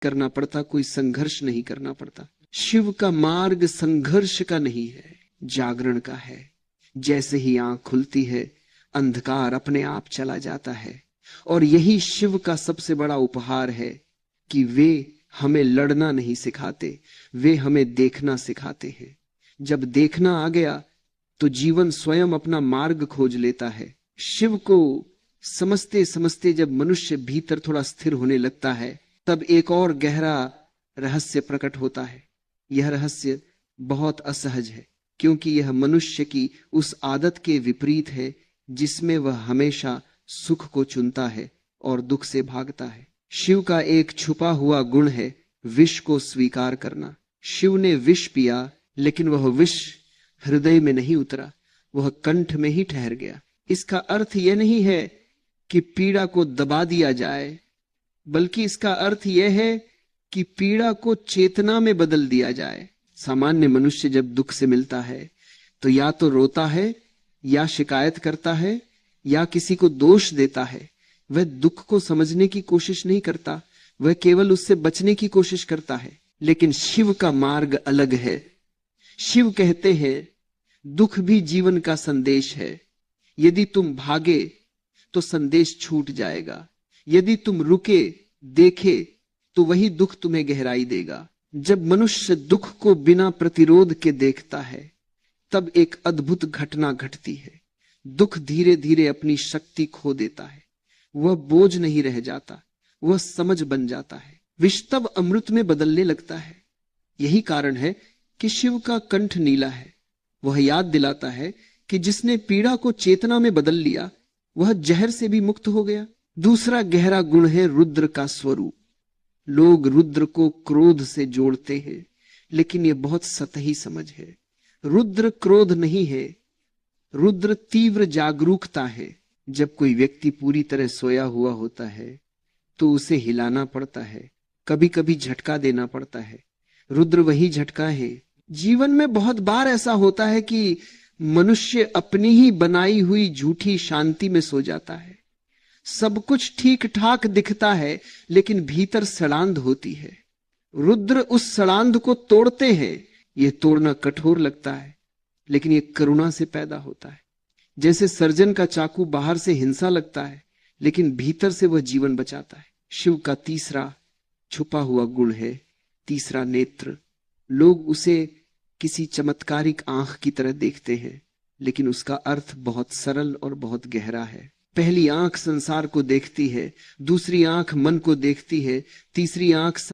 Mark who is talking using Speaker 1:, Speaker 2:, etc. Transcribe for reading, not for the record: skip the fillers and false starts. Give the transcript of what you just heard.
Speaker 1: करना पड़ता, कोई संघर्ष नहीं करना पड़ता। शिव का मार्ग संघर्ष का नहीं है, जागरण का है। जैसे ही आंख खुलती है, अंधकार अपने आप चला जाता है। और यही शिव का सबसे बड़ा उपहार है कि वे हमें लड़ना नहीं सिखाते, वे हमें देखना सिखाते हैं। जब देखना आ गया तो जीवन स्वयं अपना मार्ग खोज लेता है। शिव को समझते समझते जब मनुष्य भीतर थोड़ा स्थिर होने लगता है, तब एक और गहरा रहस्य प्रकट होता है। यह रहस्य बहुत असहज है, क्योंकि यह मनुष्य की उस आदत के विपरीत है जिसमें वह हमेशा सुख को चुनता है और दुख से भागता है। शिव का एक छुपा हुआ गुण है विष को स्वीकार करना। शिव ने विष पिया, लेकिन वह विष हृदय में नहीं उतरा, वह कंठ में ही ठहर गया। इसका अर्थ यह नहीं है कि पीड़ा को दबा दिया जाए, बल्कि इसका अर्थ यह है कि पीड़ा को चेतना में बदल दिया जाए। सामान्य मनुष्य जब दुख से मिलता है तो या तो रोता है, या शिकायत करता है, या किसी को दोष देता है। वह दुख को समझने की कोशिश नहीं करता, वह केवल उससे बचने की कोशिश करता है। लेकिन शिव का मार्ग अलग है। शिव कहते हैं दुख भी जीवन का संदेश है। यदि तुम भागे तो संदेश छूट जाएगा, यदि तुम रुके देखे तो वही दुख तुम्हें गहराई देगा। जब मनुष्य दुख को बिना प्रतिरोध के देखता है, तब एक अद्भुत घटना घटती है। दुख धीरे धीरे अपनी शक्ति खो देता है। वह बोझ नहीं रह जाता, वह समझ बन जाता है। विष तब अमृत में बदलने लगता है। यही कारण है कि शिव का कंठ नीला है। वह याद दिलाता है कि जिसने पीड़ा को चेतना में बदल लिया, वह जहर से भी मुक्त हो गया। दूसरा गहरा गुण है रुद्र का स्वरूप। लोग रुद्र को क्रोध से जोड़ते हैं, लेकिन यह बहुत सतही समझ है। रुद्र क्रोध नहीं है, रुद्र तीव्र जागरूकता है। जब कोई व्यक्ति पूरी तरह सोया हुआ होता है तो उसे हिलाना पड़ता है, कभी कभी झटका देना पड़ता है। रुद्र वही झटका है। जीवन में बहुत बार ऐसा होता है कि मनुष्य अपनी ही बनाई हुई झूठी शांति में सो जाता है। सब कुछ ठीक ठाक दिखता है, लेकिन भीतर सड़ांध होती है। रुद्र उस सड़ांध को तोड़ते हैं। यह तोड़ना कठोर लगता है, लेकिन यह करुणा से पैदा होता है। जैसे सर्जन का चाकू बाहर से हिंसा लगता है, लेकिन भीतर से वह जीवन बचाता है। शिव का तीसरा छुपा हुआ गुण है तीसरा नेत्र। लोग उसे किसी चमत्कारिक आंख की तरह देखते हैं, लेकिन उसका अर्थ बहुत सरल और बहुत गहरा है। पहली आंख संसार को देखती है, दूसरी आंख मन को देखती है, तीसरी आंख